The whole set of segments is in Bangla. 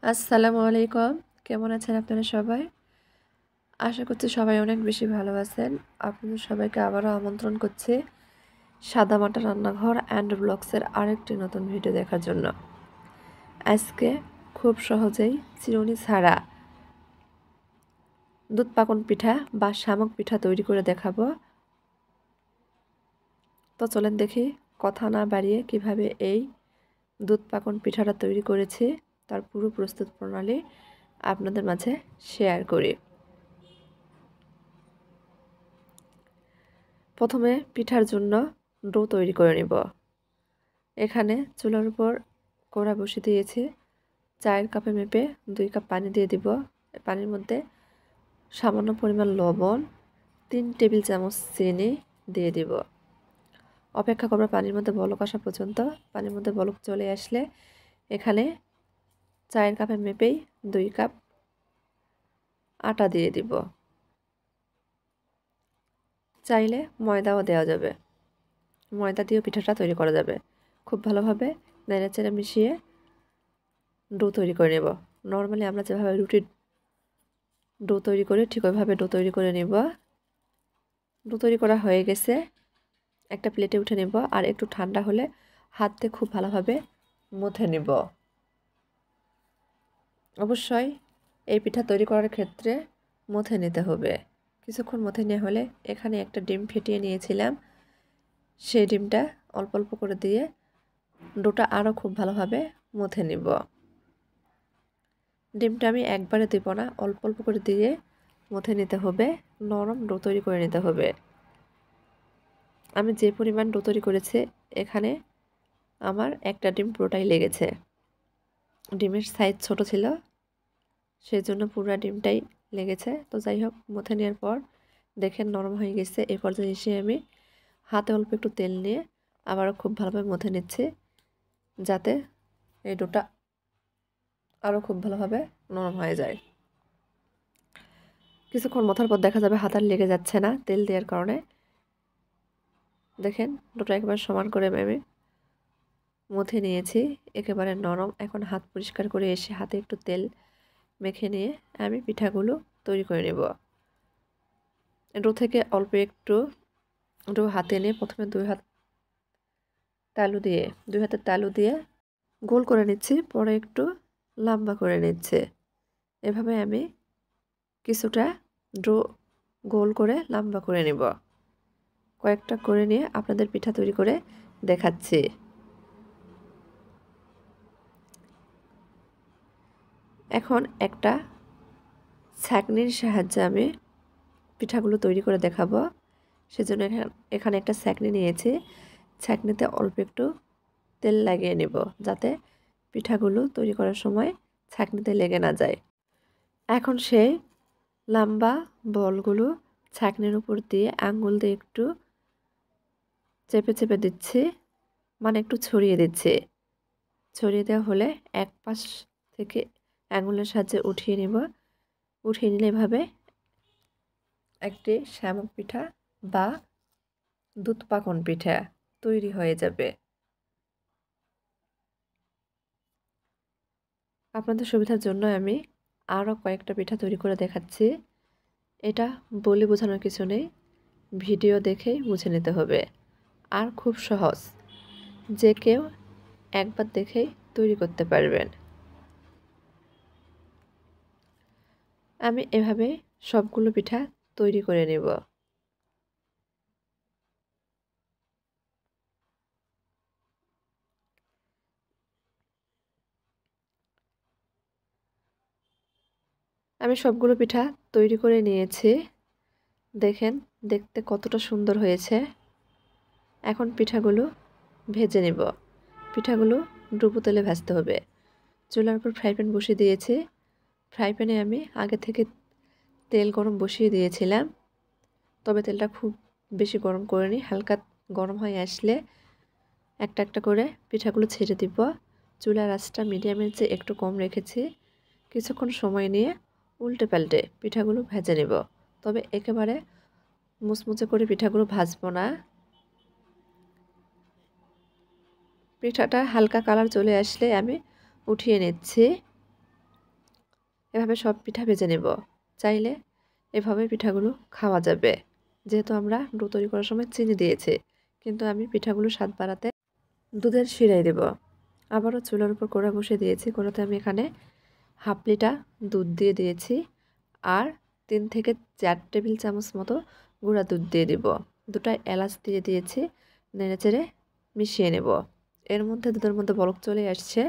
আসসালামু আলাইকুম। কেমন আছেন আপনারা সবাই? আশা করছি সবাই অনেক বেশি ভালো আছেন। আপনাদের সবাইকে আবারও আমন্ত্রণ করছি সাদামাটা রান্নাঘর অ্যান্ড ব্লগসের আরেকটি নতুন ভিডিও দেখার জন্য। আজকে খুব সহজেই চিরুনি ছাড়া দুধ পাকন পিঠা বা শামুক পিঠা তৈরি করে দেখাবো। তো চলেন দেখি কথা না বাড়িয়ে কিভাবে এই দুধ পাকন পিঠাটা তৈরি করেছি তার পুরো প্রস্তুত প্রণালী আপনাদের মাঝে শেয়ার করি। প্রথমে পিঠার জন্য ডো তৈরি করে নিব। এখানে চুলার উপর কড়া বসিয়ে দিয়েছি। চায়ের কাপে মেপে 2 কাপ পানি দিয়ে দিব। পানির মধ্যে সামান্য পরিমাণ লবণ, 3 টেবিল চামচ চিনি দিয়ে দিব। অপেক্ষা করব পানির মধ্যে বলক আসা পর্যন্ত। পানির মধ্যে বলক চলে আসলে এখানে চায়ের কাপে মেপেই 2 কাপ আটা দিয়ে দিব। চাইলে ময়দাও দেওয়া যাবে। ময়দা দিয়েও পিঠাটা তৈরি করা যাবে। খুব ভালোভাবে নেড়েচেড়ে মিশিয়ে ডো তৈরি করে নেব। নর্মালি আমরা যেভাবে রুটির ডো তৈরি করি ঠিক ওইভাবে ডো তৈরি করে নেব। ডো তৈরি করা হয়ে গেছে, একটা প্লেটে উঠে নেব। আর একটু ঠান্ডা হলে হাত দিয়ে খুব ভালোভাবে মথে নেব। অবশ্যই এই পিঠা তৈরি করার ক্ষেত্রে মথে নিতে হবে। কিছুক্ষণ মথে নেওয়া হলে এখানে একটা ডিম ফেটিয়ে নিয়েছিলাম, সেই ডিমটা অল্প অল্প করে দিয়ে ডোটা আরও খুব ভালোভাবে মথে নিব। ডিমটা আমি একবারে দেব না, অল্প অল্প করে দিয়ে মথে নিতে হবে। নরম ডো তৈরি করে নিতে হবে। আমি যে পরিমাণ ডো তৈরি করেছি এখানে আমার একটা ডিম পুরোটাই লেগেছে। ডিমের সাইজ ছোট ছিল, সেই জন্য পুরো ডিমটাই লেগেছে। তো যাই হোক, মথে নেওয়ার পর দেখেন নরম হয়ে গেছে। এই পর্যায়ে এসে আমি হাতে অল্প একটু তেল নিয়ে আবারও খুব ভালোভাবে মথে নিচ্ছি, যাতে এই ডোটা আরও খুব ভালোভাবে নরম হয়ে যায়। কিছুক্ষণ মথার পর দেখা যাবে হাত আর লেগে যাচ্ছে না তেল দেওয়ার কারণে। দেখেন ডোটা একেবারে সমান করে আমি মথে নিয়েছি, একেবারে নরম। এখন হাত পরিষ্কার করে এসে হাতে একটু তেল মেখে নিয়ে আমি পিঠাগুলো তৈরি করে নেব। ডো থেকে অল্প একটু ডো হাতে নিয়ে প্রথমে 2 হাতের তালু দিয়ে গোল করে নিচ্ছি, পরে একটু লম্বা করে নিচ্ছে। এভাবে আমি কিছুটা ডো গোল করে লম্বা করে নেব। কয়েকটা করে নিয়ে আপনাদের পিঠা তৈরি করে দেখাচ্ছি। এখন একটা ছাঁকনির সাহায্যে আমি পিঠাগুলো তৈরি করে দেখাবো। সেজন্য এখানে একটা ছাঁকনি নিয়েছি। ছাঁকনিতে অল্প একটু তেল লাগিয়ে নেব, যাতে পিঠাগুলো তৈরি করার সময় ছাঁকনিতে লেগে না যায়। এখন সেই লম্বা বলগুলো ছাঁকনির উপর দিয়ে আঙ্গুল দিয়ে একটু চেপে চেপে দিচ্ছি, মানে একটু ছড়িয়ে দিচ্ছি। ছড়িয়ে দেওয়া হলে এক পাশ থেকে আঙুলের সাহায্যে উঠিয়ে নেব। উঠিয়ে নিলে এভাবে একটি শামুক পিঠা বা দুধ পাকন পিঠা তৈরি হয়ে যাবে। আপনাদের সুবিধার জন্য আমি আরও কয়েকটা পিঠা তৈরি করে দেখাচ্ছি। এটা বলে বোঝানোর কিছু নেই, ভিডিও দেখেই বুঝে নিতে হবে। আর খুব সহজ, যে কেউ একবার দেখেই তৈরি করতে পারবেন। আমি এভাবে সবগুলো পিঠা তৈরি করে নেব। আমি সবগুলো পিঠা তৈরি করে নিয়েছি। দেখেন দেখতে কতটা সুন্দর হয়েছে। এখন পিঠাগুলো ভেজে নেব। পিঠাগুলো ডুবো তেলে ভাজতে হবে। চুলার উপর ফ্রাই প্যান বসিয়ে দিয়েছি। ফ্রাই প্যানে আমি আগে থেকে তেল গরম বসিয়ে দিয়েছিলাম, তবে তেলটা খুব বেশি গরম করিনি। হালকা গরম হয়ে আসলে একটা একটা করে পিঠাগুলো ছেড়ে দিব। চুলার আঁচটা মিডিয়ামের চেয়ে একটু কম রেখেছি। কিছুক্ষণ সময় নিয়ে উল্টে পাল্টে পিঠাগুলো ভেজে নেব। তবে একেবারে মুচমুচে করে পিঠাগুলো ভাজবো না। পিঠাটা হালকা কালার চলে আসলে আমি উঠিয়ে নিচ্ছি। এভাবে সব পিঠা ভেজে নেব। চাইলে এভাবে পিঠাগুলো খাওয়া যাবে, যেহেতু আমরা ডো তৈরি করার সময় চিনি দিয়েছি। কিন্তু আমি পিঠাগুলো স্বাদ বাড়াতে দুধের শিরাই দেব। আবারও চুলার উপর কড়া বসিয়ে দিয়েছি। কড়াতে আমি এখানে হাফ লিটার দুধ দিয়ে দিয়েছি আর 3 থেকে 4 টেবিল চামচ মতো গুঁড়া দুধ দিয়ে দিব। 2টা এলাচ দিয়ে দিয়েছি, নেড়েচেড়ে মিশিয়ে নেব। এর মধ্যে দুধের মধ্যে বলক চলে আসছে।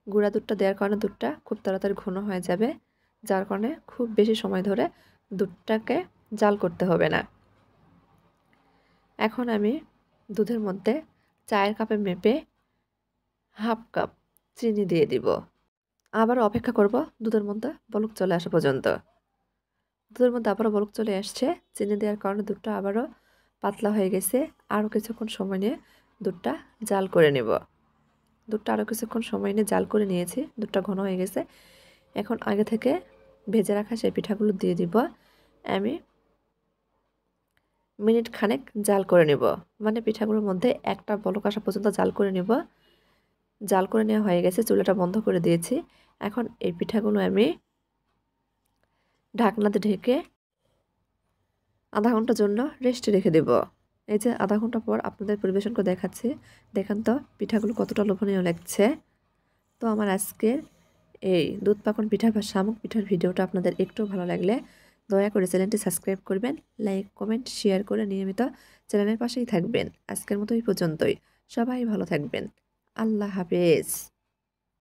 গুঁড়া দুধটা দেওয়ার কারণে দুধটা খুব তাড়াতাড়ি ঘন হয়ে যাবে, যার কারণে খুব বেশি সময় ধরে দুধটাকে জাল করতে হবে না। এখন আমি দুধের মধ্যে চায়ের কাপে মেপে হাফ কাপ চিনি দিয়ে দিব। আবার অপেক্ষা করব দুধের মধ্যে বলক চলে আসা পর্যন্ত। দুধের মধ্যে আবারও বলক চলে আসছে। চিনি দেওয়ার কারণে দুধটা আবারও পাতলা হয়ে গেছে। আরও কিছুক্ষণ সময় নিয়ে দুধটা জাল করে নেব। দুধটা আরও কিছুক্ষণ সময় নিয়ে জাল করে নিয়েছি। দুধটা ঘন হয়ে গেছে। এখন আগে থেকে ভেজে রাখা সেই পিঠাগুলো দিয়ে দিব। আমি মিনিট খানেক জাল করে নেব, মানে পিঠাগুলোর মধ্যে একটা বলক আসা পর্যন্ত জাল করে নেব। জাল করে নেওয়া হয়ে গেছে, চুলাটা বন্ধ করে দিয়েছি। এখন এই পিঠাগুলো আমি ঢাকনাতে ঢেকে আধা ঘন্টার জন্য রেস্টে রেখে দেব। এই যে আধা ঘন্টা পর আপনাদের পরিবেশন করে দেখাচ্ছি। দেখেন তো পিঠাগুলো কতটা লোভনীয় লাগছে। তো আমার আজকের এই দুধ পাকন পিঠা বা শামুক পিঠার ভিডিওটা আপনাদের একটু ভালো লাগলে দয়া করে চ্যানেলটি সাবস্ক্রাইব করবেন, লাইক কমেন্ট শেয়ার করে নিয়মিত চ্যানেলের পাশেই থাকবেন। আজকের মতো এই পর্যন্তই। সবাই ভালো থাকবেন। আল্লাহ হাফেজ।